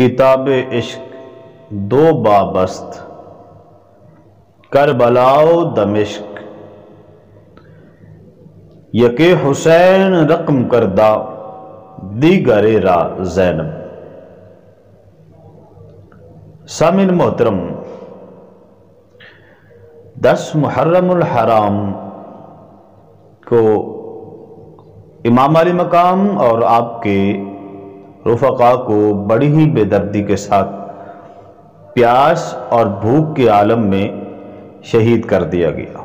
کتاب عشق دو بابست کربلاؤ دمشق یک حسین رقم کردہ دیگر را زینب۔ سامعین محترم، 10 محرم الحرام کو امام علی مقام اور آپ کے رفقا کو بڑی ہی بے دردی کے ساتھ پیاس اور بھوک کے عالم میں شہید کر دیا گیا۔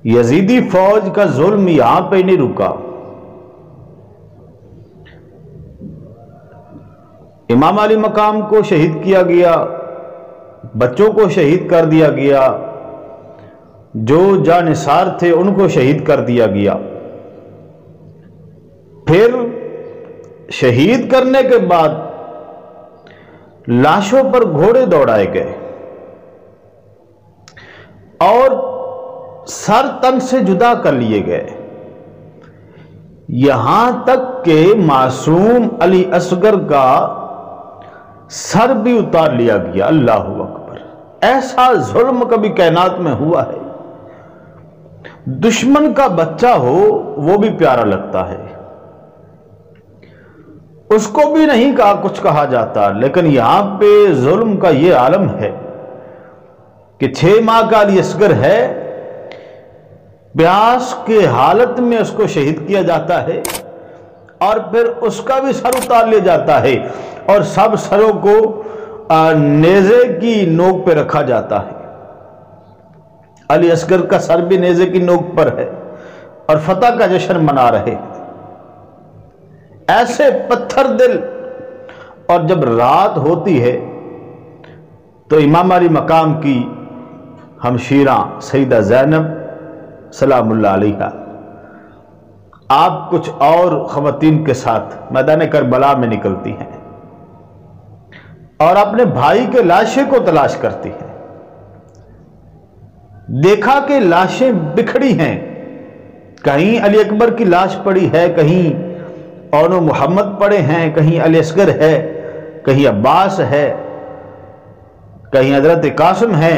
یزیدی فوج کا ظلم یہاں پہ نہیں رکا، امام علی مقام کو شہید کیا گیا، بچوں کو شہید کر دیا گیا، جو جانثار تھے ان کو شہید کر دیا گیا۔ پھر شہید کرنے کے بعد لاشوں پر گھوڑے دوڑائے گئے اور سر تن سے جدا کر لیے گئے، یہاں تک کہ معصوم علی اصغر کا سر بھی اتار لیا گیا۔ اللہ اکبر! ایسا ظلم کبھی کائنات میں ہوا ہے؟ دشمن کا بچہ ہو وہ بھی پیارا لگتا ہے، اس کو بھی نہیں کچھ کہا جاتا، لیکن یہاں پہ ظلم کا یہ عالم ہے کہ 6 ماہ کا علی اصغر ہے، پیاس کے حالت میں اس کو شہید کیا جاتا ہے اور پھر اس کا بھی سر اتار لیا جاتا ہے اور سب سروں کو نیزے کی نوک پہ رکھا جاتا ہے۔ علی اصغر کا سر بھی نیزے کی نوک پر ہے اور فتح کا جشن منا رہے ہیں۔ ایسے پتھر دل، اور جب رات ہوتی ہے تو امام علی مقام کی ہمشیرہ سیدہ زینب سلام اللہ علیہا آپ کچھ اور خواتین کے ساتھ میدان کربلا میں نکلتی ہیں اور اپنے بھائی کے لاشیں کو تلاش کرتی ہیں۔ دیکھا کہ لاشیں بکھڑی ہیں، کہیں علی اکبر کی لاش پڑی ہے، کہیں اون محمد پڑے ہیں، کہیں علی اصغر ہے، کہیں عباس ہے، کہیں حضرت قاسم ہیں،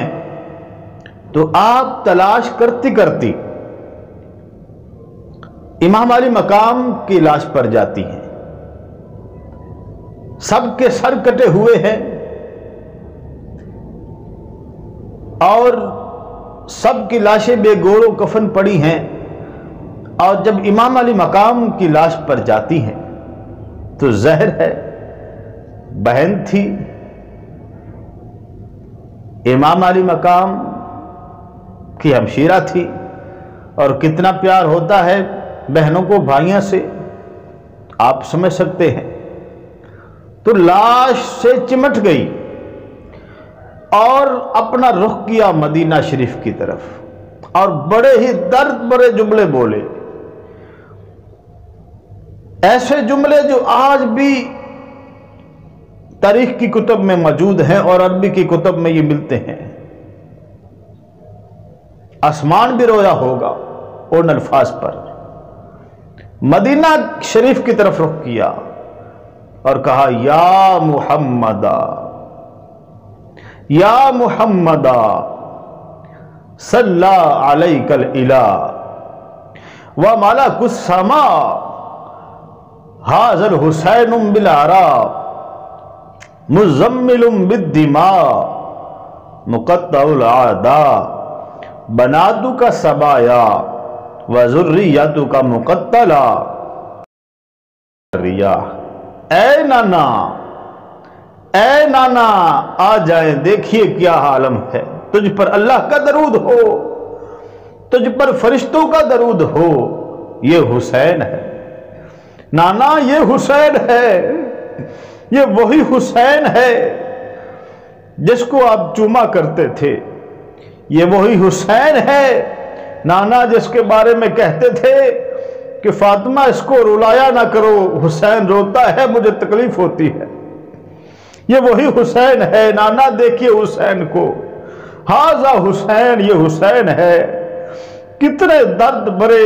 تو آپ تلاش کرتی کرتی امام علی مقام کی لاش پر جاتی ہیں۔ سب کے سر کٹے ہوئے ہیں اور سب کی لاشیں بے گور و کفن پڑی ہیں، اور جب امام علی مقام کی لاش پر جاتی ہیں تو زہر ہے، بہن تھی، امام علی مقام کی ہمشیرہ تھی، اور کتنا پیار ہوتا ہے بہنوں کو بھائیوں سے آپ سمجھ سکتے ہیں۔ تو لاش سے چمٹ گئی اور اپنا رخ کیا مدینہ شریف کی طرف اور بڑے ہی درد بھرے جملے بولے، ایسے جملے جو آج بھی تاریخ کی کتب میں موجود ہیں اور عربی کی کتب میں یہ ملتے ہیں۔ آسمان بھی رویا ہوگا ان الفاظ پر۔ مدینہ شریف کی طرف رخ کیا اور کہا، یا محمدہ یا محمدہ صلی علیک الالہ وملک السماء ھذا الحسین بالعراء مزمل بالدماء مقطع الاعداء بناتک سبایا وذریتک مقتلا ریاح۔ اے نانا، اے نانا آ جائیں، دیکھیے کیا عالم ہے، تجھ پر اللہ کا درود ہو، تجھ پر فرشتوں کا درود ہو، یہ حسین ہے نانا، یہ حسین ہے، یہ وہی حسین ہے جس کو آپ چوما کرتے تھے، یہ وہی حسین ہے نانا جس کے بارے میں کہتے تھے کہ فاطمہ اس کو رلایا نہ کرو، حسین روتا ہے مجھے تکلیف ہوتی ہے، یہ وہی حسین ہے نانا، دیکھیے حسین کو، ھذا حسین، یہ حسین ہے۔ کتنے درد بھرے